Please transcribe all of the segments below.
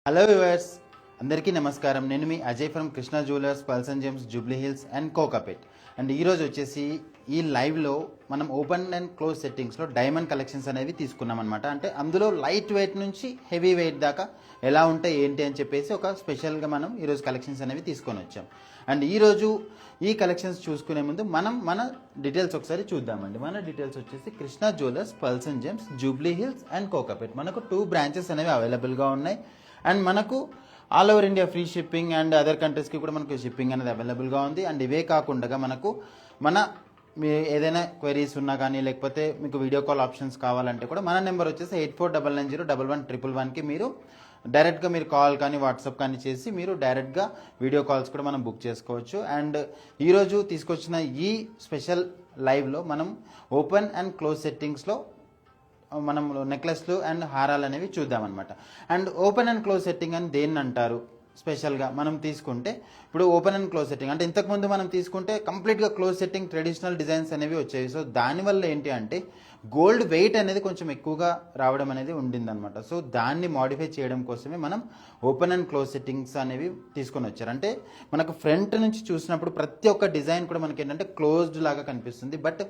Hello viewers, అందరికీ నమస్కారం. నేను మీ Ajay from Krishna jewellers, pearls and gems, Jubilee Hills and Kokapet. And ఈరోజు వచ్చేసి ఈ లైవ్లో మనం ఓపెన్ అండ్ క్లోజ్ సెట్టింగ్స్లో డైమండ్ కలెక్షన్స్ అనేవి తీసుకున్నాం అనమాట. అంటే అందులో లైట్ వెయిట్ నుంచి హెవీ వెయిట్ దాకా ఎలా ఉంటాయి ఏంటి అని చెప్పేసి ఒక స్పెషల్గా మనం ఈరోజు కలెక్షన్స్ అనేవి తీసుకొని వచ్చాం. అండ్ ఈరోజు ఈ కలెక్షన్స్ చూసుకునే ముందు మన డీటెయిల్స్ ఒకసారి చూద్దామండి. మన డీటెయిల్స్ వచ్చేసి Krishna jewellers, pearls and gems, Jubilee Hills and Kokapet. మనకు 2 బ్రాంచెస్ అనేవి అవైలబుల్గా ఉన్నాయి. అండ్ మనకు all over India free shipping and other కంట్రీస్కి కూడా మనకు షిప్పింగ్ అనేది అవైలబుల్గా ఉంది. అండ్ ఇవే కాకుండా మనకు మీ ఏదైనా క్వైరీస్ ఉన్నా కానీ లేకపోతే మీకు వీడియో కాల్ ఆప్షన్స్ కావాలంటే కూడా మన నెంబర్ వచ్చేసి 8499011111కి మీరు డైరెక్ట్గా మీరు కాల్ కానీ వాట్సాప్ కానీ చేసి మీరు డైరెక్ట్గా వీడియో కాల్స్ కూడా మనం బుక్ చేసుకోవచ్చు. అండ్ ఈరోజు తీసుకొచ్చిన ఈ స్పెషల్ లైవ్లో మనం ఓపెన్ అండ్ క్లోజ్ సెట్టింగ్స్లో మనం నెక్లెస్లు అండ్ హారాలు అనేవి చూద్దామన్నమాట. And open and close setting అని దేన్ని అంటారు స్పెషల్గా మనం తీసుకుంటే, ఇప్పుడు ఓపెన్ అండ్ క్లోజ్ సెట్టింగ్ అంటే ఇంతకుముందు మనం తీసుకుంటే కంప్లీట్గా క్లోజ్ సెట్టింగ్ ట్రెడిషనల్ డిజైన్స్ అనేవి వచ్చాయి. సో దానివల్ల ఏంటి అంటే గోల్డ్ వెయిట్ అనేది కొంచెం ఎక్కువగా రావడం అనేది ఉండిందనమాట. సో దాన్ని మాడిఫై చేయడం కోసమే మనం ఓపెన్ అండ్ క్లోజ్ సెట్టింగ్స్ అనేవి తీసుకొని వచ్చారు. అంటే మనకు ఫ్రంట్ నుంచి చూసినప్పుడు ప్రతి ఒక్క డిజైన్ కూడా మనకి ఏంటంటే క్లోజ్డ్ లాగా కనిపిస్తుంది, బట్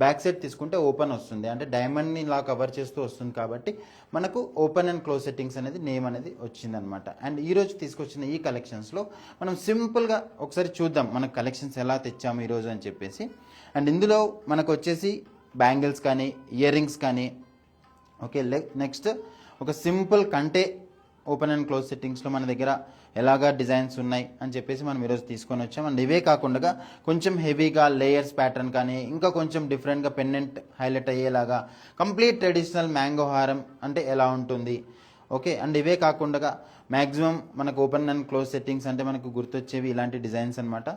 బ్యాక్ సైడ్ తీసుకుంటే ఓపెన్ వస్తుంది. అంటే డైమండ్ని ఇలా కవర్ చేస్తూ వస్తుంది కాబట్టి మనకు ఓపెన్ అండ్ క్లోజ్ సెట్టింగ్స్ అనేది నేమ్ అనేది వచ్చిందనమాట. అండ్ ఈరోజు తీసుకొచ్చిన ఈ కలెక్షన్స్లో మనం సింపుల్గా ఒకసారి చూద్దాం మన కలెక్షన్స్ ఎలా తెచ్చాము ఈరోజు అని చెప్పేసి. అండ్ ఇందులో మనకు వచ్చేసి బ్యాంగిల్స్ కానీ ఇయర్ రింగ్స్ కానీ, ఓకే, నెక్స్ట్ ఒక సింపుల్ కంటే ఓపెన్ అండ్ క్లోజ్ సెట్టింగ్స్లో మన దగ్గర ఎలాగా డిజైన్స్ ఉన్నాయి అని చెప్పేసి మనం ఈరోజు తీసుకొని వచ్చాం. అండ్ ఇవే కాకుండా కొంచెం హెవీగా లేయర్స్ ప్యాటర్న్ కానీ ఇంకా కొంచెం డిఫరెంట్గా పెండెంట్ హైలైట్ అయ్యేలాగా కంప్లీట్ ట్రెడిషనల్ మ్యాంగో హారం అంటే ఎలా ఉంటుంది, ఓకే. అండ్ ఇవే కాకుండా మ్యాక్సిమం మనకు ఓపెన్ అండ్ క్లోజ్ సెట్టింగ్స్ అంటే మనకు గుర్తొచ్చేవి ఇలాంటి డిజైన్స్ అనమాట.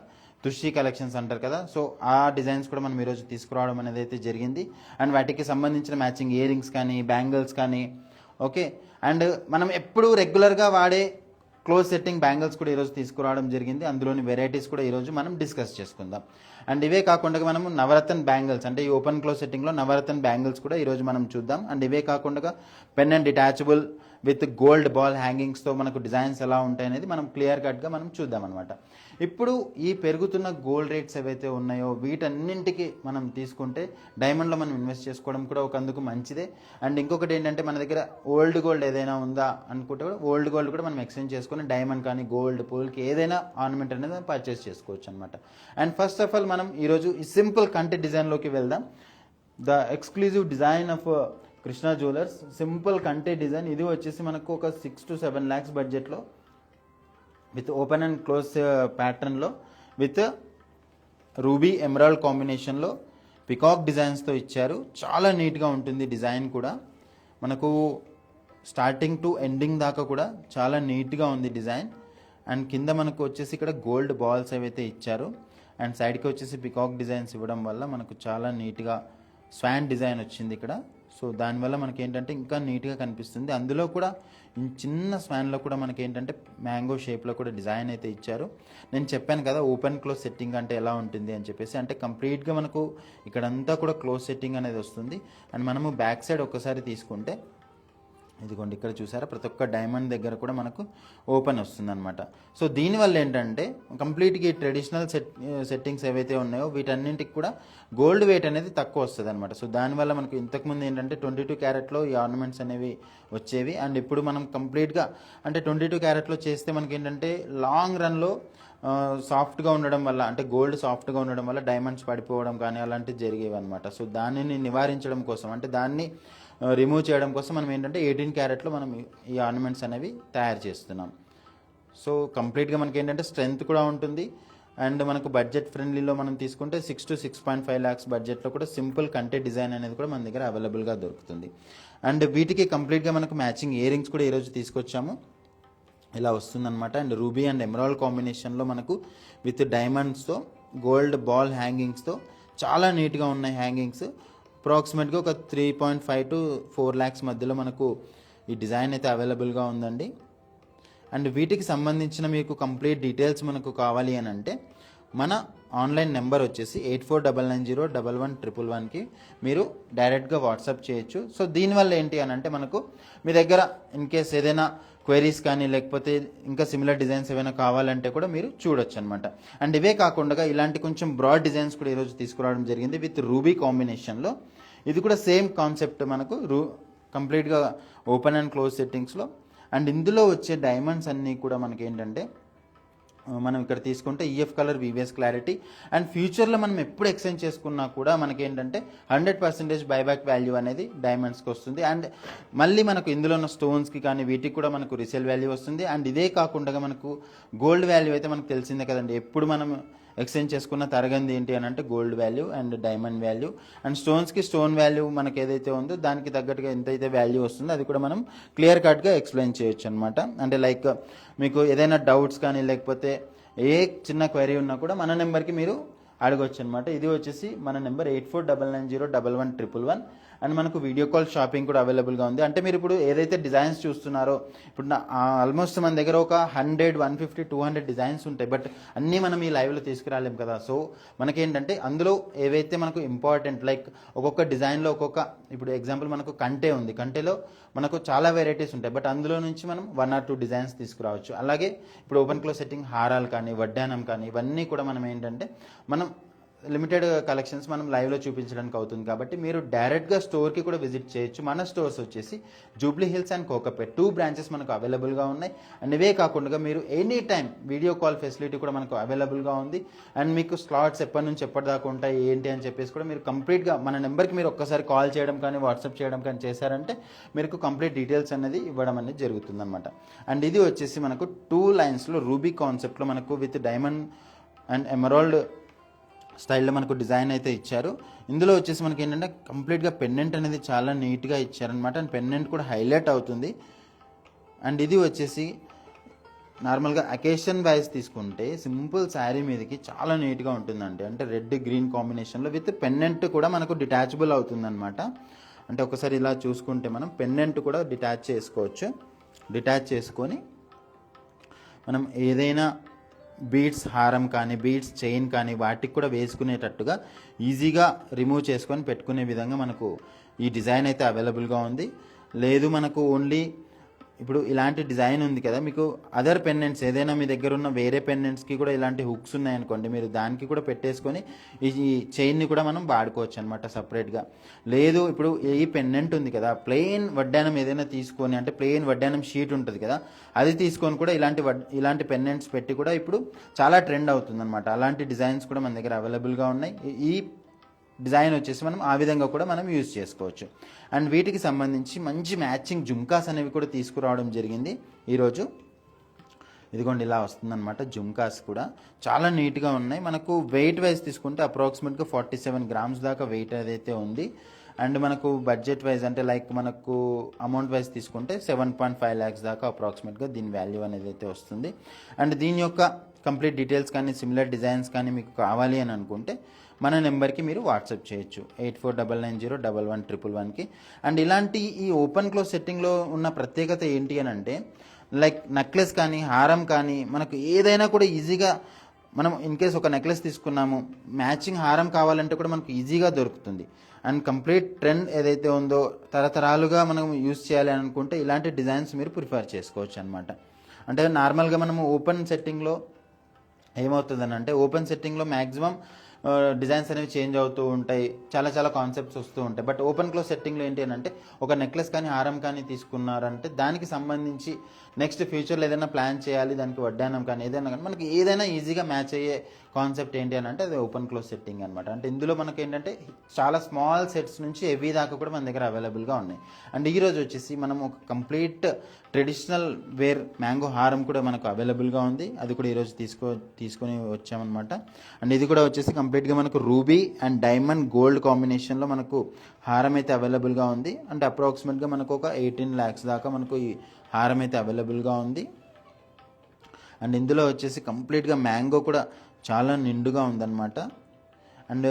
తుషి కలెక్షన్స్ అంటారు కదా, సో ఆ డిజైన్స్ కూడా మనం ఈరోజు తీసుకురావడం అనేది అయితే జరిగింది. అండ్ వాటికి సంబంధించిన మ్యాచింగ్ ఇయర్ రింగ్స్ కానీ బ్యాంగిల్స్ కానీ, ఓకే. అండ్ మనం ఎప్పుడు రెగ్యులర్గా వాడే క్లోజ్ సెట్టింగ్ బ్యాంగిల్స్ కూడా ఈరోజు తీసుకురావడం జరిగింది. అందులోని వెరైటీస్ కూడా ఈరోజు మనం డిస్కస్ చేసుకుందాం. అండ్ ఇవే కాకుండా మనము నవరత్న బ్యాంగిల్స్ అంటే ఈ ఓపెన్ క్లోజ్ సెట్టింగ్లో నవరత్న బ్యాంగిల్స్ కూడా ఈరోజు మనం చూద్దాం. అండ్ ఇవే కాకుండా pen and detachable with gold ball హ్యాంగింగ్స్తో మనకు డిజైన్స్ ఎలా ఉంటాయి అనేది మనం క్లియర్ కట్గా మనం చూద్దాం అనమాట. ఇప్పుడు ఈ పెరుగుతున్న గోల్డ్ రేట్స్ ఏవైతే ఉన్నాయో వీటన్నింటికి మనం తీసుకుంటే డైమండ్లో మనం ఇన్వెస్ట్ చేసుకోవడం కూడా ఒక అందుకు మంచిదే. అండ్ ఇంకొకటి ఏంటంటే మన దగ్గర ఓల్డ్ గోల్డ్ ఏదైనా ఉందా అనుకుంటే కూడా ఓల్డ్ గోల్డ్ కూడా మనం ఎక్స్చేంజ్ చేసుకొని డైమండ్ కానీ గోల్డ్ పూల్కి ఏదైనా ఆర్నమెంట్ అనేది మనం పర్చేస్ చేసుకోవచ్చు అనమాట. అండ్ ఫస్ట్ ఆఫ్ ఆల్ మనం ఈరోజు ఈ సింపుల్ కంటి డిజైన్లోకి వెళ్దాం. The exclusive design of Krishna jewellers simple కంటే డిజైన్. ఇది వచ్చేసి మనకు ఒక 6 to 7 lakhs బడ్జెట్లో విత్ ఓపెన్ అండ్ క్లోజ్ ప్యాటర్న్లో విత్ రూబీ ఎమరాల్డ్ కాంబినేషన్లో పికాక్ డిజైన్స్తో ఇచ్చారు. చాలా నీట్గా ఉంటుంది డిజైన్ కూడా. మనకు స్టార్టింగ్ టు ఎండింగ్ దాకా కూడా చాలా నీట్గా ఉంది డిజైన్. అండ్ కింద మనకు వచ్చేసి ఇక్కడ గోల్డ్ బాల్స్ ఏవైతే ఇచ్చారు అండ్ సైడ్కి వచ్చేసి పికాక్ డిజైన్స్ ఇవ్వడం వల్ల మనకు చాలా నీట్గా స్వాన్ డిజైన్ వచ్చింది ఇక్కడ. సో దానివల్ల మనకి ఏంటంటే ఇంకా నీట్గా కనిపిస్తుంది. అందులో కూడా చిన్న స్వాన్లో కూడా మనకి ఏంటంటే మ్యాంగో షేప్లో కూడా డిజైన్ అయితే ఇచ్చారు. నేను చెప్పాను కదా ఓపెన్ క్లోజ్ సెట్టింగ్ అంటే ఎలా ఉంటుంది అని చెప్పేసి. అంటే కంప్లీట్గా మనకు ఇక్కడంతా కూడా క్లోజ్ సెట్టింగ్ అనేది వస్తుంది. అండ్ మనము బ్యాక్ సైడ్ ఒక్కసారి తీసుకుంటే ఇదిగోండి ఇక్కడ చూసారా ప్రతి ఒక్క డైమండ్ దగ్గర కూడా మనకు ఓపెన్ వస్తుంది అనమాట. సో దీనివల్ల ఏంటంటే కంప్లీట్గా ఈ ట్రెడిషనల్ సెట్టింగ్స్ ఏవైతే ఉన్నాయో వీటన్నింటికి కూడా గోల్డ్ వెయిట్ అనేది తక్కువ వస్తుంది అనమాట. సో దానివల్ల మనకు ఇంతకుముందు ఏంటంటే 22 క్యారెట్లో ఈ ఆర్నమెంట్స్ అనేవి వచ్చేవి. అండ్ ఇప్పుడు మనం కంప్లీట్గా అంటే 22 క్యారెట్లో చేస్తే మనకి ఏంటంటే లాంగ్ రన్లో సాఫ్ట్గా ఉండడం వల్ల అంటే గోల్డ్ సాఫ్ట్గా ఉండడం వల్ల డైమండ్స్ పడిపోవడం కానీ అలాంటివి జరిగేవి అనమాట. సో దానిని నివారించడం కోసం అంటే దాన్ని రిమూవ్ చేయడం కోసం మనం ఏంటంటే 18 క్యారెట్లో మనం ఈ ఆర్నమెంట్స్ అనేవి తయారు చేస్తున్నాం. సో కంప్లీట్గా మనకి ఏంటంటే స్ట్రెంగ్త్ కూడా ఉంటుంది. అండ్ మనకు బడ్జెట్ ఫ్రెండ్లీలో మనం తీసుకుంటే 6 to 6.5 lakhs బడ్జెట్లో కూడా సింపుల్ కంటే డిజైన్ అనేది కూడా మన దగ్గర అవైలబుల్గా దొరుకుతుంది. అండ్ వీటికి కంప్లీట్గా మనకు మ్యాచింగ్ ఇయర్ రింగ్స్ కూడా ఈరోజు తీసుకొచ్చాము. ఇలా వస్తుందన్నమాట. అండ్ రూబీ అండ్ ఎమరాల్డ్ కాంబినేషన్లో మనకు విత్ డైమండ్స్తో గోల్డ్ బాల్ హ్యాంగింగ్స్తో చాలా నీట్గా ఉన్నాయి హ్యాంగింగ్స్. అప్రాక్సిమేట్గా ఒక 3.5 to 4 lakhs మధ్యలో మనకు ఈ డిజైన్ అయితే అవైలబుల్గా ఉందండి. అండ్ వీటికి సంబంధించిన మీకు కంప్లీట్ డీటెయిల్స్ మనకు కావాలి అని అంటే మన ఆన్లైన్ నెంబర్ వచ్చేసి 8499011111కి మీరు డైరెక్ట్గా వాట్సాప్ చేయొచ్చు. సో దీనివల్ల ఏంటి అని అంటే మనకు మీ దగ్గర ఇన్ కేస్ ఏదైనా క్వైరీస్ కానీ లేకపోతే ఇంకా సిమిలర్ డిజైన్స్ ఏమైనా కావాలంటే కూడా మీరు చూడొచ్చు అనమాట. అండ్ ఇవే కాకుండా ఇలాంటి కొంచెం బ్రాడ్ డిజైన్స్ కూడా ఈరోజు తీసుకురావడం జరిగింది విత్ రూబీ కాంబినేషన్లో. ఇది కూడా సేమ్ కాన్సెప్ట్ మనకు కంప్లీట్గా ఓపెన్ అండ్ క్లోజ్ సెట్టింగ్స్లో. అండ్ ఇందులో వచ్చే డైమండ్స్ అన్నీ కూడా మనకి ఏంటంటే మనం ఇక్కడ తీసుకుంటే EF colour VVS clarity. And ఫ్యూచర్లో మనం ఎప్పుడు ఎక్స్చేంజ్ చేసుకున్నా కూడా మనకేంటంటే 100% బైబ్యాక్ వాల్యూ అనేది డైమండ్స్కి వస్తుంది. అండ్ మళ్ళీ మనకు ఇందులో ఉన్న స్టోన్స్కి కానీ వీటికి కూడా మనకు రీసేల్ వాల్యూ వస్తుంది. అండ్ ఇదే కాకుండా మనకు గోల్డ్ వాల్యూ అయితే మనకు తెలిసిందే కదండి, ఎప్పుడు మనం ఎక్స్చేంజ్ చేసుకున్న తరగంది ఏంటి అని అంటే gold value and diamond value. And స్టోన్స్కి స్టోన్ వాల్యూ మనకి ఏదైతే ఉందో దానికి తగ్గట్టుగా ఎంతైతే వాల్యూ వస్తుందో అది కూడా మనం క్లియర్ కట్గా ఎక్స్ప్లెయిన్ చేయొచ్చు అనమాట. అంటే లైక్ మీకు ఏదైనా డౌట్స్ కానీ లేకపోతే ఏ చిన్న క్వైరీ ఉన్నా కూడా మన నెంబర్కి మీరు అడగొచ్చు అనమాట. ఇది వచ్చేసి మన నెంబర్ 8499011111. అండ్ మనకు వీడియో కాల్ షాపింగ్ కూడా అవైలబుల్గా ఉంది. అంటే మీరు ఇప్పుడు ఏదైతే డిజైన్స్ చూస్తున్నారో ఇప్పుడు ఆల్మోస్ట్ మన దగ్గర ఒక 100, 150, 200 డిజైన్స్ ఉంటాయి. బట్ అన్నీ మనం ఈ లైవ్లో తీసుకురాలేం కదా. సో మనకేంటంటే అందులో ఏవైతే మనకు ఇంపార్టెంట్ లైక్ ఒక్కొక్క డిజైన్లో ఇప్పుడు ఎగ్జాంపుల్ మనకు కంటే ఉంది, కంటేలో మనకు చాలా వెరైటీస్ ఉంటాయి. బట్ అందులో నుంచి మనం 1 or 2 డిజైన్స్ తీసుకురావచ్చు. అలాగే ఇప్పుడు ఓపెన్ క్లోజ్ సెట్టింగ్ హారాలు కానీ వడ్డానం కానీ ఇవన్నీ కూడా మనం ఏంటంటే మనం లిమిటెడ్ కలెక్షన్స్ మనం లైవ్లో చూపించడానికి అవుతుంది. కాబట్టి మీరు డైరెక్ట్గా స్టోర్కి కూడా విజిట్ చేయొచ్చు. మన స్టోర్స్ వచ్చేసి Jubilee Hills and Kokapet 2 branches మనకు అవైలబుల్గా ఉన్నాయి. అండ్ ఇవే కాకుండా మీరు any time video call facility కూడా మనకు అవైలబుల్గా ఉంది. అండ్ మీకు స్లాట్స్ ఎప్పటి నుంచి ఎప్పటిదాకా ఉంటాయి ఏంటి అని చెప్పేసి కూడా మీరు కంప్లీట్గా మన నెంబర్కి మీరు ఒక్కసారి కాల్ చేయడం కానీ వాట్సాప్ చేయడం కానీ చేశారంటే మీకు కంప్లీట్ డీటెయిల్స్ అనేది ఇవ్వడం అనేది జరుగుతుందన్నమాట. అండ్ ఇది వచ్చేసి మనకు 2 లైన్స్లో రూబీ కాన్సెప్ట్లో మనకు విత్ డైమండ్ అండ్ ఎమరాల్డ్ స్టైల్లో మనకు డిజైన్ అయితే ఇచ్చారు. ఇందులో వచ్చేసి మనకి ఏంటంటే కంప్లీట్గా పెండెంట్ అనేది చాలా నీట్గా ఇచ్చారనమాట. అండ్ పెండెంట్ కూడా హైలైట్ అవుతుంది. అండ్ ఇది వచ్చేసి నార్మల్గా అకేషన్ వైజ్ తీసుకుంటే సింపుల్ శారీ మీదకి చాలా నీట్గా ఉంటుందండి. అంటే రెడ్ గ్రీన్ కాంబినేషన్లో విత్ పెండెంట్ కూడా మనకు డిటాచబుల్ అవుతుందన్నమాట. అంటే ఒకసారి ఇలా చూసుకుంటే మనం పెండెంట్ కూడా డిటాచ్ చేసుకోవచ్చు. డిటాచ్ చేసుకొని మనం ఏదైనా బీడ్స్ హారం కానీ బీడ్స్ చైన్ కానీ వాటికి కూడా వేసుకునేటట్టుగా ఈజీగా రిమూవ్ చేసుకొని పెట్టుకునే విధంగా మనకు ఈ డిజైన్ అయితే అవైలబుల్గా ఉంది. లేదు మనకు ఓన్లీ ఇప్పుడు ఇలాంటి డిజైన్ ఉంది కదా, మీకు అదర్ పెండెంట్స్ ఏదైనా మీ దగ్గర ఉన్న వేరే పెండెంట్స్కి కూడా ఇలాంటి హుక్స్ ఉన్నాయనుకోండి, మీరు దానికి కూడా పెట్టేసుకొని ఈ చైన్ని కూడా మనం వాడుకోవచ్చు అనమాట సపరేట్గా. లేదు ఇప్పుడు ఈ పెండెంట్ ఉంది కదా, ప్లెయిన్ వడ్డానం ఏదైనా తీసుకొని అంటే ప్లెయిన్ వడ్డానం షీట్ ఉంటుంది కదా, అది తీసుకొని కూడా ఇలాంటి పెండెంట్స్ పెట్టి కూడా ఇప్పుడు చాలా ట్రెండ్ అవుతుందన్నమాట. అలాంటి డిజైన్స్ కూడా మన దగ్గర అవైలబుల్గా ఉన్నాయి. ఈ డిజైన్ వచ్చేసి మనం ఆ విధంగా కూడా మనం యూజ్ చేసుకోవచ్చు. అండ్ వీటికి సంబంధించి మంచి మ్యాచింగ్ జుమ్కాస్ అనేవి కూడా తీసుకురావడం జరిగింది ఈరోజు. ఇదిగోండి ఇలా వస్తుందన్నమాట. జుమ్కాస్ కూడా చాలా నీట్గా ఉన్నాయి. మనకు వెయిట్ వైజ్ తీసుకుంటే అప్రాక్సిమేట్గా 47 grams దాకా వెయిట్ ఏదైతే ఉంది. అండ్ మనకు బడ్జెట్ వైజ్ అంటే లైక్ మనకు అమౌంట్ వైజ్ తీసుకుంటే 7.5 lakhs దాకా అప్రాక్సిమేట్గా దీని వాల్యూ అనేది అయితే వస్తుంది. అండ్ దీని యొక్క కంప్లీట్ డీటెయిల్స్ కానీ సిమిలర్ డిజైన్స్ కానీ మీకు కావాలి అని అనుకుంటే మన నెంబర్కి మీరు వాట్సాప్ చేయొచ్చు 8499011111కి. అండ్ ఇలాంటి ఈ ఓపెన్ క్లోజ్ సెట్టింగ్లో ఉన్న ప్రత్యేకత ఏంటి అని అంటే లైక్ నెక్లెస్ కానీ హారం కానీ మనకు ఏదైనా కూడా ఈజీగా మనం ఇన్ కేస్ ఒక నెక్లెస్ తీసుకున్నాము, మ్యాచింగ్ హారం కావాలంటే కూడా మనకు ఈజీగా దొరుకుతుంది. అండ్ కంప్లీట్ ట్రెండ్ ఏదైతే ఉందో తరతరాలుగా మనం యూజ్ చేయాలి అని అనుకుంటే ఇలాంటి డిజైన్స్ మీరు ప్రిఫర్ చేసుకోవచ్చు అనమాట. అంటే నార్మల్గా మనము ఓపెన్ సెట్టింగ్లో ఏమవుతుందని అంటే ఓపెన్ సెట్టింగ్లో మ్యాక్సిమం డిజైన్స్ అనేవి చేంజ్ అవుతూ ఉంటాయి, చాలా చాలా కాన్సెప్ట్స్ వస్తూ ఉంటాయి. బట్ ఓపెన్ క్లోజ్ సెట్టింగ్లో ఏంటి అని అంటే ఒక నెక్లెస్ కానీ హారం కానీ తీసుకున్నారంటే దానికి సంబంధించి నెక్స్ట్ ఫ్యూచర్లో ఏదైనా ప్లాన్ చేయాలి, దానికి వడ్డానం కానీ ఏదైనా కానీ మనకి ఏదైనా ఈజీగా మ్యాచ్ అయ్యే కాన్సెప్ట్ ఏంటి అని అంటే అది ఓపెన్ క్లోజ్ సెట్టింగ్ అనమాట. అంటే ఇందులో మనకి ఏంటంటే చాలా స్మాల్ సెట్స్ నుంచి హెవీ దాకా కూడా మన దగ్గర అవైలబుల్గా ఉన్నాయి. అండ్ ఈరోజు వచ్చేసి మనం ఒక కంప్లీట్ ట్రెడిషనల్ వేర్ మ్యాంగో హారం కూడా మనకు అవైలబుల్గా ఉంది. అది కూడా ఈరోజు తీసుకొని వచ్చామన్నమాట. అండ్ ఇది కూడా వచ్చేసి కంప్లీట్గా మనకు రూబీ అండ్ డైమండ్ గోల్డ్ కాంబినేషన్లో మనకు హారం అయితే అవైలబుల్గా ఉంది. అంటే అప్రాక్సిమేట్గా మనకు ఒక 18 lakhs దాకా మనకు ఈ హారం అయితే అవైలబుల్గా ఉంది. అండ్ ఇందులో వచ్చేసి కంప్లీట్గా మ్యాంగో కూడా చాలా నిండుగా ఉందన్నమాట. అండ్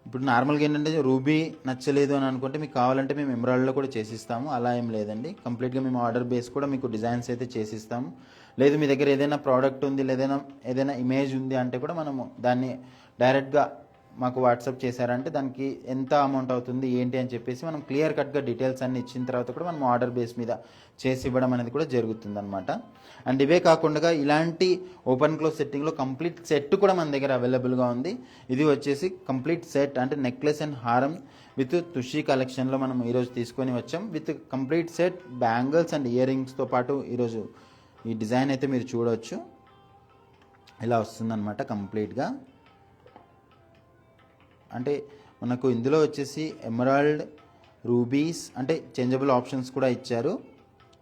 ఇప్పుడు నార్మల్గా ఏంటంటే రూబీ నచ్చలేదు అని అనుకుంటే మీకు కావాలంటే మేము ఎమరాల్డ్లో కూడా చేసిస్తాము, అలా ఏం లేదండి. కంప్లీట్గా మేము ఆర్డర్ బేస్ కూడా మీకు డిజైన్స్ అయితే చేసిస్తాము. లేదు మీ దగ్గర ఏదైనా ప్రోడక్ట్ ఉంది, ఏదైనా ఇమేజ్ ఉంది అంటే కూడా మనము దాన్ని డైరెక్ట్గా మాకు వాట్సాప్ చేశారంటే దానికి ఎంత అమౌంట్ అవుతుంది ఏంటి అని చెప్పేసి మనం క్లియర్ కట్గా డీటెయిల్స్ అన్ని ఇచ్చిన తర్వాత కూడా మనం ఆర్డర్ బేస్ మీద చేసి ఇవ్వడం అనేది కూడా జరుగుతుంది అనమాట. అండ్ ఇవే కాకుండా ఇలాంటి ఓపెన్ క్లోజ్ సెట్టింగ్లో కంప్లీట్ సెట్ కూడా మన దగ్గర అవైలబుల్గా ఉంది. ఇది వచ్చేసి కంప్లీట్ సెట్ అంటే నెక్లెస్ అండ్ హారం విత్ తుషి కలెక్షన్లో మనం ఈరోజు తీసుకొని వచ్చాం. With complete set bangles and ఇయర్ రింగ్స్తో పాటు ఈరోజు ఈ డిజైన్ అయితే మీరు చూడవచ్చు. ఇలా వస్తుందన్నమాట కంప్లీట్గా. అంటే మనకు ఇందులో వచ్చేసి ఎమరాల్డ్, రూబీస్ అంటే చేంజబుల్ ఆప్షన్స్ కూడా ఇచ్చారు.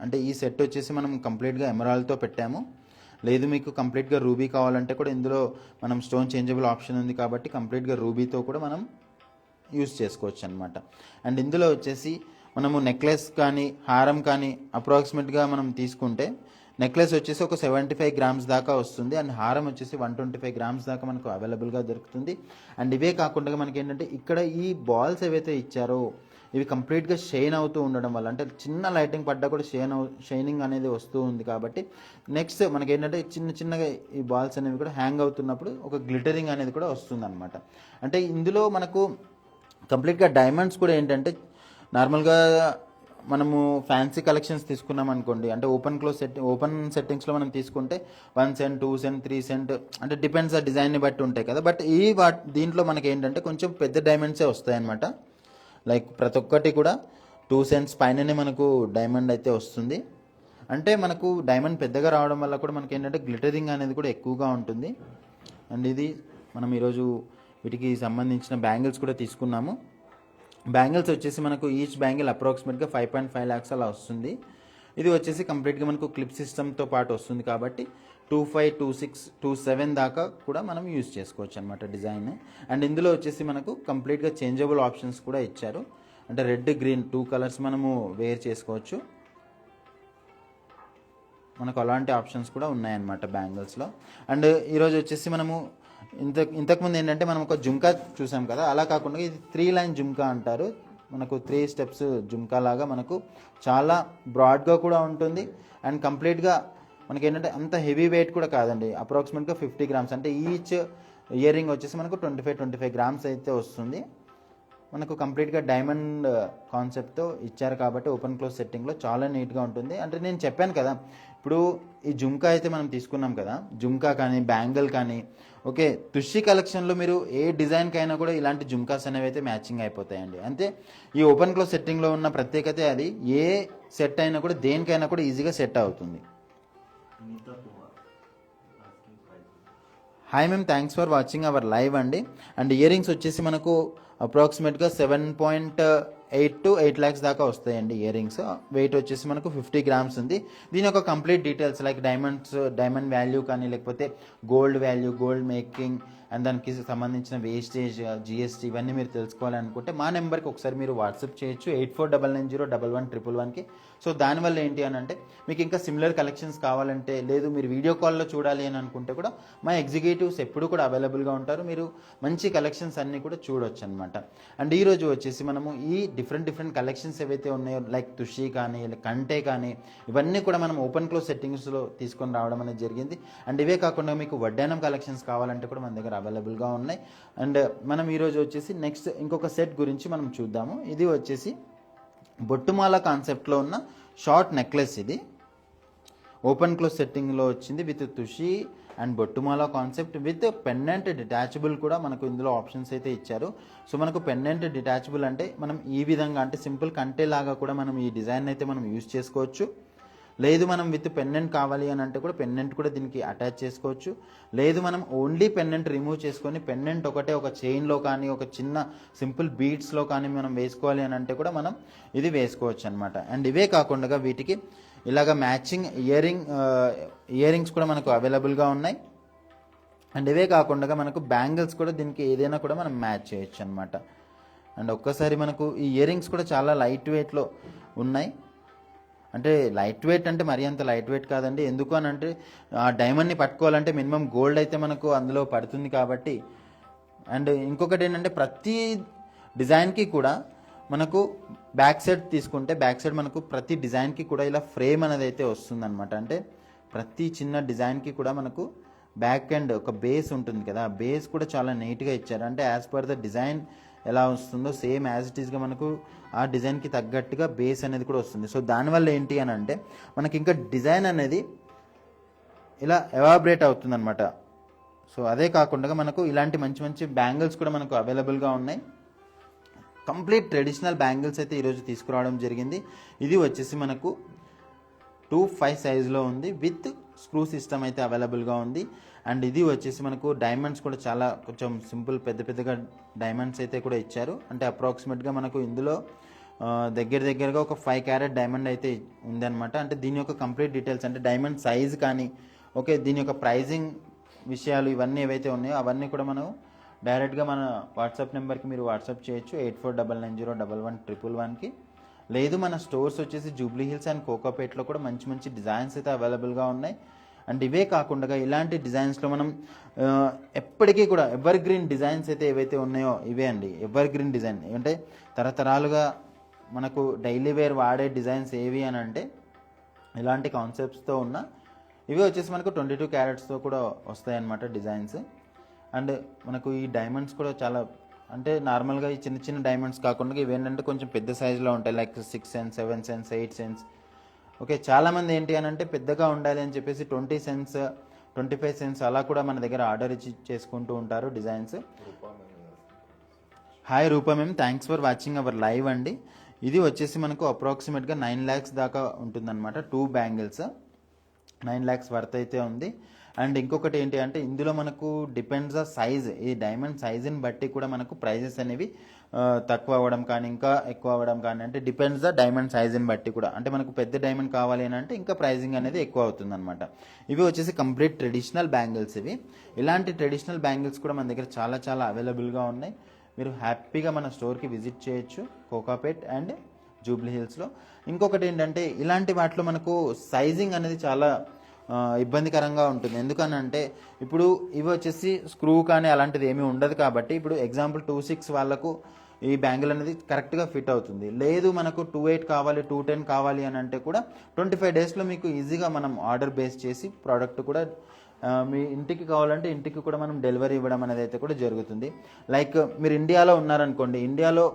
అంటే ఈ సెట్ వచ్చేసి మనం కంప్లీట్గా ఎమరాల్డ్తో పెట్టాము. లేదు మీకు కంప్లీట్గా రూబీ కావాలంటే కూడా ఇందులో మనం స్టోన్ చేంజబుల్ ఆప్షన్ ఉంది కాబట్టి కంప్లీట్గా రూబీతో కూడా మనం యూస్ చేసుకోవచ్చు అనమాట. అండ్ ఇందులో వచ్చేసి మనము నెక్లెస్ కానీ హారం కానీ అప్రాక్సిమేట్గా మనం తీసుకుంటే నెక్లెస్ వచ్చేసి ఒక 75 గ్రామ్స్ దాకా వస్తుంది. అండ్ హారం వచ్చేసి 125 గ్రామ్స్ దాకా మనకు అవైలబుల్గా దొరుకుతుంది. అండ్ ఇవే కాకుండా మనకి ఏంటంటే ఇక్కడ ఈ బాల్స్ ఏవైతే ఇచ్చారో ఇవి కంప్లీట్గా షైన్ అవుతూ ఉండడం వల్ల అంటే చిన్న లైటింగ్ పడ్డా కూడా షైనింగ్ అనేది వస్తూ ఉంది కాబట్టి నెక్స్ట్ మనకి ఏంటంటే చిన్నగా ఈ బాల్స్ అనేవి కూడా హ్యాంగ్ అవుతున్నప్పుడు ఒక గ్లిటరింగ్ అనేది కూడా వస్తుంది అనమాట. అంటే ఇందులో మనకు కంప్లీట్గా డైమండ్స్ కూడా ఏంటంటే నార్మల్గా మనము ఫ్యాన్సీ కలెక్షన్స్ తీసుకున్నాం అనుకోండి, అంటే ఓపెన్ సెట్టింగ్స్లో మనం తీసుకుంటే 1 సెంట్ 2 సెంట్ 3 సెంట్ అంటే డిపెండ్స్ ఆ డిజైన్ని బట్టి ఉంటాయి కదా. బట్ దీంట్లో మనకి ఏంటంటే కొంచెం పెద్ద డైమండ్సే వస్తాయన్నమాట. లైక్ ప్రతి ఒక్కటి కూడా 2 సెంట్స్ పైననే మనకు డైమండ్ అయితే వస్తుంది. అంటే మనకు డైమండ్ పెద్దగా రావడం వల్ల కూడా మనకి ఏంటంటే గ్లిటరింగ్ అనేది కూడా ఎక్కువగా ఉంటుంది. అండ్ ఇది మనం ఈరోజు వీటికి సంబంధించిన బ్యాంగిల్స్ కూడా తీసుకున్నాము. బ్యాంగిల్స్ వచ్చేసి మనకు ఈచ్ బ్యాంగిల్ అప్రాక్సిమేట్గా 5.5 lakhs అలా వస్తుంది. ఇది వచ్చేసి కంప్లీట్గా మనకు క్లిప్ సిస్టమ్తో పాటు వస్తుంది కాబట్టి 25, 26, 27 దాకా కూడా మనం యూజ్ చేసుకోవచ్చు అనమాట డిజైన్. అండ్ ఇందులో వచ్చేసి మనకు కంప్లీట్గా చేంజబుల్ ఆప్షన్స్ కూడా ఇచ్చారు. అంటే రెడ్, గ్రీన్ 2 కలర్స్ మనము వేర్ చేసుకోవచ్చు. మనకు అలాంటి ఆప్షన్స్ కూడా ఉన్నాయన్నమాట బ్యాంగిల్స్లో. అండ్ ఈరోజు వచ్చేసి మనము ఇంతకుముందు ఏంటంటే మనం ఒక జుంకా చూసాం కదా, అలా కాకుండా ఇది 3 లైన్ జుంకా అంటారు. మనకు 3 స్టెప్స్ జుంకా లాగా మనకు చాలా బ్రాడ్గా కూడా ఉంటుంది. అండ్ కంప్లీట్గా మనకి ఏంటంటే అంత హెవీ వెయిట్ కూడా కాదండి. అప్రాక్సిమేట్గా 50 గ్రామ్స్ అంటే ఈచ్ ఇయర్ రింగ్ వచ్చేసి మనకు 25 గ్రామ్స్ అయితే వస్తుంది. మనకు కంప్లీట్గా డైమండ్ కాన్సెప్ట్తో ఇచ్చారు కాబట్టి ఓపెన్ క్లోజ్ సెట్టింగ్లో చాలా నీట్గా ఉంటుంది. అంటే నేను చెప్పాను కదా, ఇప్పుడు ఈ జుంకా అయితే మనం తీసుకున్నాం కదా, జుంకా కానీ బ్యాంగిల్ కానీ ఓకే తుషి కలెక్షన్లో మీరు ఏ డిజైన్కి అయినా కూడా ఇలాంటి జుంకాస్ అనేవి అయితే మ్యాచింగ్ అయిపోతాయండి. అంతే ఈ ఓపెన్ క్లోజ్ సెట్టింగ్లో ఉన్న ప్రత్యేకత అది. ఏ సెట్ అయినా కూడా దేనికైనా కూడా ఈజీగా సెట్ అవుతుంది. Hi ma'am, thanks for watching our live అండి. అండ్ ఇయర్ రింగ్స్ వచ్చేసి మనకు అప్రాక్సిమేట్గా 7.8 to 8 lakhs దాకా వస్తాయండి ఇయర్ రింగ్స్. వెయిట్ వచ్చేసి మనకు 50 గ్రామ్స్ ఉంది. దీని యొక్క complete details like diamond value కానీ లేకపోతే gold value, gold making and దానికి సంబంధించిన వేస్టేజ్, జిఎస్టీ ఇవన్నీ మీరు తెలుసుకోవాలనుకుంటే మా నెంబర్కి ఒకసారి మీరు వాట్సాప్ చేయొచ్చు 8499011111కి. సో దానివల్ల ఏంటి అని అంటే మీకు ఇంకా సిమిలర్ కలెక్షన్స్ కావాలంటే లేదు మీరు వీడియో కాల్లో చూడాలి అని అనుకుంటే కూడా మా ఎగ్జిక్యూటివ్స్ ఎప్పుడు కూడా అవైలబుల్గా ఉంటారు. మీరు మంచి కలెక్షన్స్ అన్నీ కూడా చూడొచ్చు అనమాట. అండ్ ఈరోజు వచ్చేసి మనము ఈ డిఫరెంట్ కలెక్షన్స్ ఏవైతే ఉన్నాయో లైక్ తుషి కానీ కంటే కానీ ఇవన్నీ కూడా మనం ఓపెన్ క్లోజ్ సెట్టింగ్స్లో తీసుకొని రావడం అనేది జరిగింది. అండ్ ఇవే కాకుండా మీకు వడ్డానం కలెక్షన్స్ కావాలంటే కూడా మన దగ్గర అవైలబుల్గా ఉన్నాయి. అండ్ మనం ఈరోజు వచ్చేసి నెక్స్ట్ ఇంకొక సెట్ గురించి మనం చూద్దాము. ఇది వచ్చేసి బొట్టుమాల కాన్సెప్ట్లో ఉన్న షార్ట్ నెక్లెస్. ఇది ఓపెన్ క్లోజ్ సెట్టింగ్లో వచ్చింది విత్ తుషి అండ్ బొట్టుమాల కాన్సెప్ట్ విత్ పెండెంట్ డిటాచబుల్ కూడా మనకు ఇందులో ఆప్షన్స్ అయితే ఇచ్చారు. సో మనకు పెండెంట్ డిటాచబుల్ అంటే మనం ఈ విధంగా అంటే సింపుల్ కంటే లాగా కూడా మనం ఈ డిజైన్ అయితే మనం యూజ్ చేసుకోవచ్చు. లేదు మనం విత్ పెండెంట్ కావాలి అని అంటే కూడా పెండెంట్ కూడా దీనికి అటాచ్ చేసుకోవచ్చు. లేదు మనం ఓన్లీ పెండెంట్ రిమూవ్ చేసుకొని పెండెంట్ ఒకటే ఒక చైన్లో కానీ ఒక చిన్న సింపుల్ బీడ్స్లో కానీ మనం వేసుకోవాలి అని అంటే కూడా మనం ఇది వేసుకోవచ్చు అనమాట. అండ్ ఇవే కాకుండా వీటికి ఇలాగ మ్యాచింగ్ ఇయర్ రింగ్స్ కూడా మనకు అవైలబుల్గా ఉన్నాయి. అండ్ ఇవే కాకుండా మనకు బ్యాంగిల్స్ కూడా దీనికి ఏదైనా కూడా మనం మ్యాచ్ చేయొచ్చు అనమాట. అండ్ ఒక్కసారి మనకు ఈ ఇయర్ రింగ్స్ కూడా చాలా లైట్ వెయిట్లో ఉన్నాయి. అంటే లైట్ వెయిట్ అంటే మరీ అంత లైట్ వెయిట్ కాదండి. ఎందుకు అని అంటే ఆ డైమండ్ని పట్టుకోవాలంటే మినిమం గోల్డ్ అయితే మనకు అందులో పడుతుంది కాబట్టి. అండ్ ఇంకొకటి ఏంటంటే ప్రతి డిజైన్కి కూడా మనకు బ్యాక్ సైడ్ తీసుకుంటే బ్యాక్ సైడ్ మనకు ప్రతి డిజైన్కి కూడా ఇలా ఫ్రేమ్ అనేది అయితే వస్తుందన్నమాట. అంటే ప్రతి చిన్న డిజైన్కి కూడా మనకు బ్యాక్ ఎండ్ ఒక బేస్ ఉంటుంది కదా, ఆ బేస్ కూడా చాలా నీట్గా ఇచ్చారు. అంటే యాజ్ పర్ ద డిజైన్ ఎలా వస్తుందో సేమ్ యాజ్ ఇట్ ఈస్గా మనకు ఆ డిజైన్కి తగ్గట్టుగా బేస్ అనేది కూడా వస్తుంది. సో దానివల్ల ఏంటి అని అంటే మనకి ఇంకా డిజైన్ అనేది ఇలా ఎవాబరేట్ అవుతుంది అనమాట. సో అదే కాకుండా మనకు ఇలాంటి మంచి మంచి బ్యాంగిల్స్ కూడా మనకు అవైలబుల్గా ఉన్నాయి. కంప్లీట్ ట్రెడిషనల్ బ్యాంగిల్స్ అయితే ఈరోజు తీసుకురావడం జరిగింది. ఇది వచ్చేసి మనకు 2-5 సైజులో ఉంది, విత్ స్క్రూ సిస్టమ్ అయితే అవైలబుల్గా ఉంది. అండ్ ఇది వచ్చేసి మనకు డైమండ్స్ కూడా చాలా కొంచెం సింపుల్ పెద్దగా డైమండ్స్ అయితే కూడా ఇచ్చారు. అంటే అప్రాక్సిమేట్గా మనకు ఇందులో దగ్గరగా ఒక 5 క్యారెట్ డైమండ్ అయితే ఉందన్నమాట. అంటే దీని యొక్క కంప్లీట్ డీటెయిల్స్ అంటే డైమండ్ సైజ్ కానీ ఓకే దీని యొక్క ప్రైజింగ్ విషయాలు ఇవన్నీ ఏవైతే ఉన్నాయో అవన్నీ కూడా మనం డైరెక్ట్గా మన వాట్సాప్ నెంబర్కి మీరు వాట్సాప్ చేయొచ్చు 8499011111కి. లేదు మన స్టోర్స్ వచ్చేసి జూబ్లీ హిల్స్ అండ్ కోకాపేట్లో కూడా మంచి మంచి డిజైన్స్ అయితే అవైలబుల్గా ఉన్నాయి. అండ్ ఇవే కాకుండా ఇలాంటి డిజైన్స్లో మనం ఎప్పటికీ కూడా ఎవర్ గ్రీన్ డిజైన్స్ అయితే ఏవైతే ఉన్నాయో ఇవే అండి. ఎవర్ గ్రీన్ డిజైన్ అంటే తరతరాలుగా మనకు డైలీ వేర్ వాడే డిజైన్స్ ఏవి అని అంటే ఇలాంటి కాన్సెప్ట్స్తో ఉన్న ఇవే వచ్చేసి మనకు 22 క్యారెట్స్తో కూడా వస్తాయన్నమాట డిజైన్స్. అండ్ మనకు ఈ డైమండ్స్ కూడా చాలా అంటే నార్మల్గా ఈ చిన్న చిన్న డైమండ్స్ కాకుండా ఇవేంటంటే కొంచెం పెద్ద సైజులో ఉంటాయి, like 6 sense 7 sense 8 sense. Okay చాలామంది ఏంటి అని అంటే పెద్దగా ఉండాలి అని చెప్పేసి 20 సెన్స్ 25 సెన్స్ అలా కూడా మన దగ్గర ఆర్డర్ ఇచ్చి చేసుకుంటూ ఉంటారు designs. Hi Roopa ma'am, thanks for watching our live అండి. ఇది వచ్చేసి మనకు అప్రాక్సిమేట్గా 9 lakhs దాకా ఉంటుందన్నమాట. 2 బ్యాంగిల్స్ 9 lakhs వర్త్ అయితే ఉంది. అండ్ ఇంకొకటి ఏంటి అంటే ఇందులో మనకు డిపెండ్స్ ద సైజ్, ఈ డైమండ్ సైజుని బట్టి కూడా మనకు ప్రైజెస్ అనేవి తక్కువ అవ్వడం కానీ ఇంకా ఎక్కువ అవ్వడం కానీ అంటే డిపెండ్స్ ద డైమండ్ సైజుని బట్టి కూడా. అంటే మనకు పెద్ద డైమండ్ కావాలి అని అంటే ఇంకా ప్రైజింగ్ అనేది ఎక్కువ అవుతుంది అనమాట. ఇవి వచ్చేసి కంప్లీట్ ట్రెడిషనల్ బ్యాంగిల్స్ ఇవి. ఇలాంటి ట్రెడిషనల్ బ్యాంగిల్స్ కూడా మన దగ్గర చాలా చాలా అవైలబుల్గా ఉన్నాయి. మీరు హ్యాపీగా మన స్టోర్కి విజిట్ చేయొచ్చు కోకాపేట్ అండ్ జూబ్లీ హిల్స్లో. ఇంకొకటి ఏంటంటే ఇలాంటి వాటిలో మనకు సైజింగ్ అనేది చాలా ఇబ్బందికరంగా ఉంటుంది. ఎందుకనంటే ఇప్పుడు ఇవి వచ్చేసి స్క్రూ కానీ అలాంటిది ఏమీ ఉండదు కాబట్టి ఇప్పుడు ఎగ్జాంపుల్ 2-6 వాళ్ళకు ఈ బ్యాంగిల్ అనేది కరెక్ట్గా ఫిట్ అవుతుంది. లేదు మనకు 2-8 కావాలి 2-10 కావాలి అని అంటే కూడా 25 డేస్లో మీకు ఈజీగా మనం ఆర్డర్ బేస్ చేసి ప్రోడక్ట్ కూడా మీ ఇంటికి కావాలంటే ఇంటికి కూడా మనం డెలివరీ ఇవ్వడం అనేది అయితే కూడా జరుగుతుంది. లైక్ మీరు ఇండియాలో ఉన్నారనుకోండి, ఇండియాలో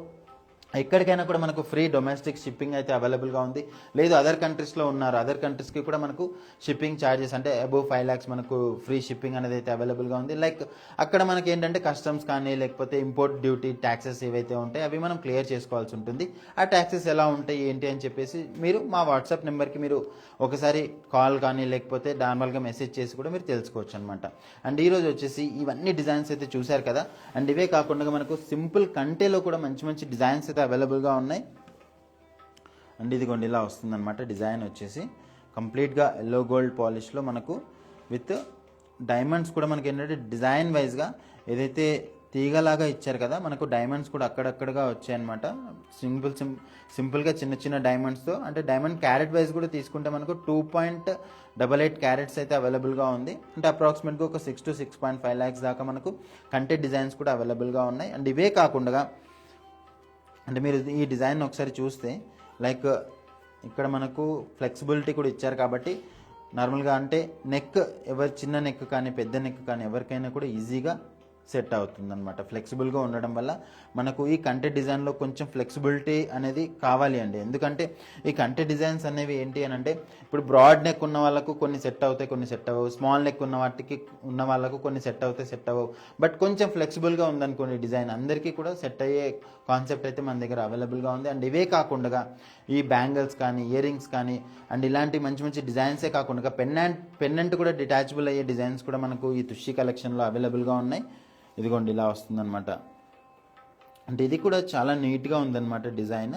ఎక్కడికైనా కూడా మనకు ఫ్రీ డొమెస్టిక్ షిప్పింగ్ అయితే అవైలబుల్గా ఉంది. లేదు అదర్ కంట్రీస్లో ఉన్నారు, అదర్ కంట్రీస్కి కూడా మనకు షిప్పింగ్ ఛార్జెస్ అంటే అబోవ్ 5 lakhs మనకు ఫ్రీ షిప్పింగ్ అనేది అయితే అవైలబుల్గా ఉంది. లైక్ అక్కడ మనకి ఏంటంటే కస్టమ్స్ కానీ లేకపోతే ఇంపోర్ట్ డ్యూటీ ట్యాక్సెస్ ఏవైతే ఉంటాయి అవి మనం క్లియర్ చేసుకోవాల్సి ఉంటుంది. ఆ ట్యాక్సెస్ ఎలా ఉంటాయి ఏంటి అని చెప్పేసి మీరు మా వాట్సాప్ నెంబర్కి మీరు ఒకసారి కాల్ కానీ లేకపోతే నార్మల్గా మెసేజ్ చేసి కూడా మీరు తెలుసుకోవచ్చు అనమాట. అండ్ ఈరోజు వచ్చేసి ఇవన్నీ డిజైన్స్ అయితే చూశారు కదా. అండ్ ఇవే కాకుండా మనకు సింపుల్ కంటేలో కూడా మంచి మంచి డిజైన్స్ అయితే అవైలబుల్గా ఉన్నాయి. అండ్ ఇదిగోండి ఇలా వస్తుందన్నమాట. డిజైన్ వచ్చేసి కంప్లీట్గా ఎల్లో గోల్డ్ పాలిష్లో మనకు విత్ డైమండ్స్ కూడా మనకి ఏంటంటే డిజైన్ వైజ్గా ఏదైతే తీగలాగా ఇచ్చారు కదా మనకు డైమండ్స్ కూడా అక్కడక్కడగా వచ్చాయన్నమాట. సింపుల్గా చిన్న చిన్న డైమండ్స్తో అంటే డైమండ్ క్యారెట్ వైజ్ కూడా తీసుకుంటే మనకు 2.88 క్యారెట్స్ అయితే అవైలబుల్గా ఉంది. అంటే అప్రాక్సిమేట్గా ఒక 6 to 6.5 lakhs దాకా మనకు కంటెంట్ డిజైన్స్ కూడా అవైలబుల్గా ఉన్నాయి. అండ్ ఇవే కాకుండా అంటే మీరు ఈ డిజైన్ ఒకసారి చూస్తే లైక్ ఇక్కడ మనకు ఫ్లెక్సిబిలిటీ కూడా ఇచ్చారు కాబట్టి నార్మల్గా అంటే నెక్ ఎవరు చిన్న నెక్ కానీ పెద్ద నెక్ కానీ ఎవరికైనా కూడా ఈజీగా సెట్ అవుతుంది అనమాట. ఫ్లెక్సిబుల్గా ఉండడం వల్ల మనకు ఈ కంటె డిజైన్లో కొంచెం ఫ్లెక్సిబిలిటీ అనేది కావాలి అండి. ఎందుకంటే ఈ కంటె డిజైన్స్ అనేవి ఏంటి అని అంటే ఇప్పుడు బ్రాడ్ నెక్ ఉన్న వాళ్ళకు కొన్ని సెట్ అవుతాయి, కొన్ని సెట్ అవ్వవు. స్మాల్ నెక్ ఉన్న వాటికి ఉన్న వాళ్ళకు కొన్ని సెట్ అవుతాయి, సెట్ అవ్వవు. బట్ కొంచెం ఫ్లెక్సిబుల్గా ఉందనుకోండి డిజైన్ అందరికీ కూడా సెట్ అయ్యే కాన్సెప్ట్ అయితే మన దగ్గర అవైలబుల్గా ఉంది. అండ్ ఇవే కాకుండా ఈ బ్యాంగిల్స్ కానీ ఇయర్ రింగ్స్ కానీ అండ్ ఇలాంటి మంచి మంచి డిజైన్సే కాకుండా పెన్నెంట్ కూడా డిటాచబుల్ అయ్యే డిజైన్స్ కూడా మనకు ఈ తుషి కలెక్షన్లో అవైలబుల్గా ఉన్నాయి. ఇదిగోండి ఇలా వస్తుందన్నమాట. అంటే ఇది కూడా చాలా నీట్గా ఉందన్నమాట డిజైన్.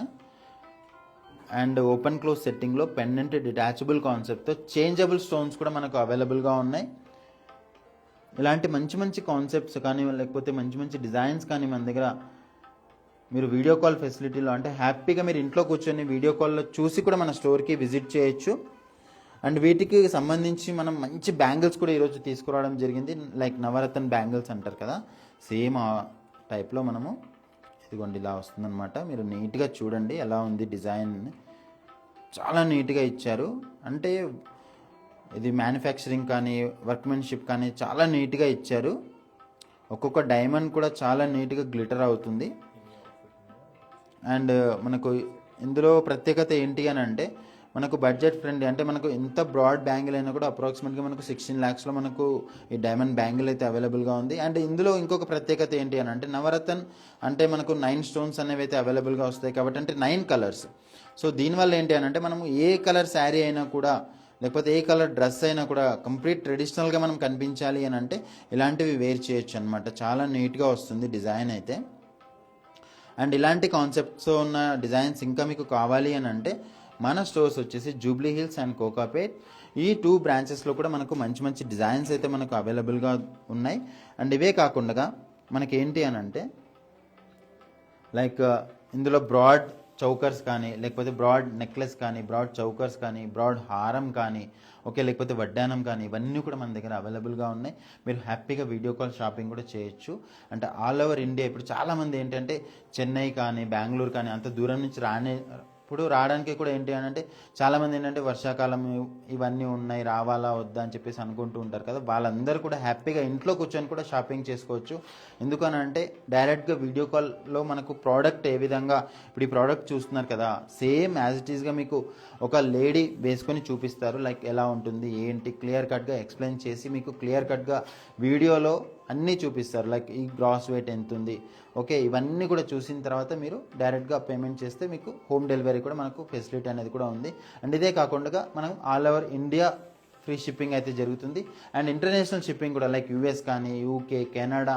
అండ్ ఓపెన్ క్లోజ్ సెట్టింగ్లో పెండెంట్ డిటాచబుల్ కాన్సెప్ట్తో చేంజబుల్ స్టోన్స్ కూడా మనకు అవైలబుల్గా ఉన్నాయి. ఇలాంటి మంచి మంచి కాన్సెప్ట్స్ కానీ లేకపోతే మంచి మంచి డిజైన్స్ కానీ మన దగ్గర మీరు వీడియో కాల్ ఫెసిలిటీలో అంటే హ్యాపీగా మీరు ఇంట్లో కూర్చొని వీడియో కాల్లో చూసి కూడా మన స్టోర్కి విజిట్ చేయొచ్చు. అండ్ వీటికి సంబంధించి మనం మంచి బ్యాంగిల్స్ కూడా ఈరోజు తీసుకురావడం జరిగింది. లైక్ నవరత్న బ్యాంగిల్స్ అంటారు కదా, సేమ్ ఆ టైప్లో మనము ఇదిగోండి ఇలా వస్తుందన్నమాట. మీరు నీట్గా చూడండి ఎలా ఉంది డిజైన్, చాలా నీట్గా ఇచ్చారు. అంటే ఇది మ్యానుఫ్యాక్చరింగ్ కానీ వర్క్మెన్షిప్ కానీ చాలా నీట్గా ఇచ్చారు. ఒక్కొక్క డైమండ్ కూడా చాలా నీట్గా గ్లిటర్ అవుతుంది. అండ్ మనకు ఇందులో ప్రత్యేకత ఏంటి అని అంటే మనకు బడ్జెట్ ఫ్రెండ్లీ, అంటే మనకు ఎంత బ్రాడ్ బ్యాంగిల్ అయినా కూడా అప్రాక్సిమేట్గా మనకు 16 lakhsలో మనకు ఈ డైమండ్ బ్యాంగిల్ అయితే అవైలబుల్గా ఉంది. అండ్ ఇందులో ఇంకొక ప్రత్యేకత ఏంటి అని అంటే నవరత్న్ అంటే మనకు 9 stones అనేవి అయితే అవైలబుల్గా వస్తాయి కాబట్టి, అంటే 9 కలర్స్. సో దీనివల్ల ఏంటి అని అంటే మనము ఏ కలర్ శారీ అయినా కూడా లేకపోతే ఏ కలర్ డ్రెస్ అయినా కూడా కంప్లీట్ ట్రెడిషనల్గా మనం కనిపించాలి అని అంటే ఇలాంటివి వేర్ చేయొచ్చు అనమాట. చాలా నీట్గా వస్తుంది డిజైన్ అయితే. అండ్ ఇలాంటి కాన్సెప్ట్స్ ఉన్న డిజైన్స్ ఇంకా మీకు కావాలి అని అంటే మన స్టోర్స్ వచ్చేసి జూబ్లీ హిల్స్ అండ్ కోకాపేట్, ఈ 2 బ్రాంచెస్లో కూడా మనకు మంచి మంచి డిజైన్స్ అయితే మనకు అవైలబుల్గా ఉన్నాయి. అండ్ ఇవే కాకుండా మనకి ఏంటి అని అంటే లైక్ ఇందులో బ్రాడ్ చౌకర్స్ కానీ లేకపోతే బ్రాడ్ నెక్లెస్ కానీ బ్రాడ్ చౌకర్స్ కానీ బ్రాడ్ హారం కానీ ఓకే, లేకపోతే వడ్డానం కానీ ఇవన్నీ కూడా మన దగ్గర అవైలబుల్గా ఉన్నాయి. మీరు హ్యాపీగా వీడియో కాల్ షాపింగ్ కూడా చేయొచ్చు. అంటే ఆల్ ఓవర్ ఇండియా ఇప్పుడు చాలామంది ఏంటంటే చెన్నై కానీ బెంగళూరు కానీ అంత దూరం నుంచి ఇప్పుడు రావడానికి కూడా ఏంటి అని అంటే చాలామంది ఏంటంటే వర్షాకాలం ఇవన్నీ ఉన్నాయి రావాలా వద్దా అని చెప్పేసి అనుకుంటూ ఉంటారు కదా, వాళ్ళందరూ కూడా హ్యాపీగా ఇంట్లో కూర్చొని కూడా షాపింగ్ చేసుకోవచ్చు. ఎందుకనంటే డైరెక్ట్గా వీడియో కాల్లో మనకు ప్రోడక్ట్ ఏ విధంగా ఇప్పుడు ఈ ప్రోడక్ట్ చూస్తున్నారు కదా, సేమ్ యాజ్ ఇట్ ఈస్గా మీకు ఒక లేడీ వేసుకొని చూపిస్తారు. లైక్ ఎలా ఉంటుంది ఏంటి క్లియర్ కట్గా ఎక్స్ప్లెయిన్ చేసి మీకు క్లియర్ కట్గా వీడియోలో అన్నీ చూపిస్తారు. లైక్ ఈ గ్రాస్ వెయిట్ ఎంత ఉంది ఓకే, ఇవన్నీ కూడా చూసిన తర్వాత మీరు డైరెక్ట్గా పేమెంట్ చేస్తే మీకు హోమ్ డెలివరీ కూడా మనకు ఫెసిలిటీ అనేది కూడా ఉంది. అండ్ ఇదే కాకుండా మనం all over India free shipping అయితే జరుగుతుంది. అండ్ ఇంటర్నేషనల్ షిప్పింగ్ కూడా లైక్ యూఎస్ కానీ యూకే కెనడా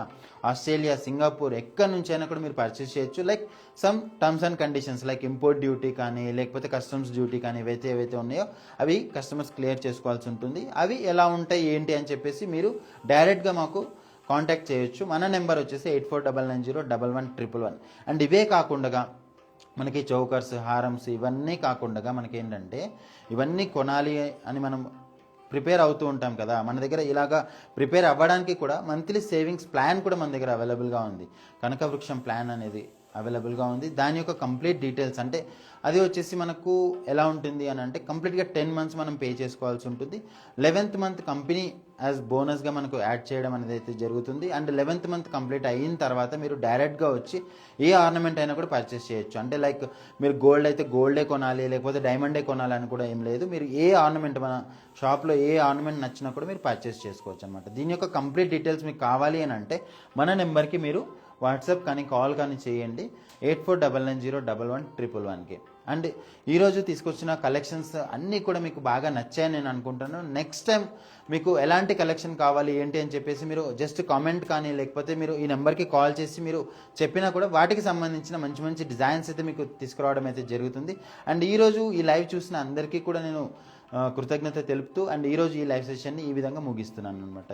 ఆస్ట్రేలియా సింగపూర్ ఎక్కడి నుంచి అయినా కూడా మీరు పర్చేస్ చేయొచ్చు. Like some terms and conditions like import duty కానీ లేకపోతే కస్టమ్స్ డ్యూటీ కానీ ఏవైతే ఉన్నాయో అవి కస్టమర్స్ క్లియర్ చేసుకోవాల్సి ఉంటుంది. అవి ఎలా ఉంటాయి ఏంటి అని చెప్పేసి మీరు డైరెక్ట్గా మాకు కాంటాక్ట్ చేయొచ్చు. మన నెంబర్ వచ్చేసి 8499011111. అండ్ ఇవే కాకుండా మనకి చౌకర్స్ హారమ్స్ ఇవన్నీ కాకుండా మనకి ఏంటంటే ఇవన్నీ కొనాలి అని మనం ప్రిపేర్ అవుతూ ఉంటాం కదా, మన దగ్గర ఇలాగా ప్రిపేర్ అవ్వడానికి కూడా మంత్లీ సేవింగ్స్ ప్లాన్ కూడా మన దగ్గర అవైలబుల్గా ఉంది. కనకవృక్షం ప్లాన్ అనేది అవైలబుల్గా ఉంది. దాని యొక్క కంప్లీట్ డీటెయిల్స్ అంటే అది వచ్చేసి మనకు ఎలా ఉంటుంది అని అంటే కంప్లీట్గా 10 months మనం పే చేసుకోవాల్సి ఉంటుంది. 11th month కంపెనీ యాజ్ బోనస్గా మనకు యాడ్ చేయడం అనేది అయితే జరుగుతుంది. అండ్ 11th month కంప్లీట్ అయిన తర్వాత మీరు డైరెక్ట్గా వచ్చి ఏ ఆర్నమెంట్ అయినా కూడా పర్చేస్ చేయొచ్చు. అంటే లైక్ మీరు గోల్డ్ అయితే గోల్డే కొనాలి లేకపోతే డైమండే కొనాలి అని కూడా ఏం లేదు. మీరు ఏ ఆర్నమెంట్ మన షాప్లో ఏ ఆర్నమెంట్ నచ్చినా కూడా మీరు పర్చేస్ చేసుకోవచ్చు అనమాట. దీని యొక్క కంప్లీట్ డీటెయిల్స్ మీకు కావాలి అని అంటే మన నెంబర్కి మీరు వాట్సాప్ కానీ కాల్ కానీ చేయండి 8499011111కి. అండ్ ఈరోజు తీసుకొచ్చిన కలెక్షన్స్ అన్నీ కూడా మీకు బాగా నచ్చాయని నేను అనుకుంటున్నాను. నెక్స్ట్ టైం మీకు ఎలాంటి కలెక్షన్ కావాలి ఏంటి అని చెప్పేసి మీరు జస్ట్ కామెంట్ కానీ లేకపోతే మీరు ఈ నెంబర్కి కాల్ చేసి మీరు చెప్పినా కూడా వాటికి సంబంధించిన మంచి మంచి డిజైన్స్ అయితే మీకు తీసుకురావడం అయితే జరుగుతుంది. అండ్ ఈరోజు ఈ లైవ్ చూసిన అందరికీ కూడా నేను కృతజ్ఞత తెలుపుతూ అండ్ ఈరోజు ఈ లైవ్ సెషన్ని ఈ విధంగా ముగిస్తున్నాను అనమాట.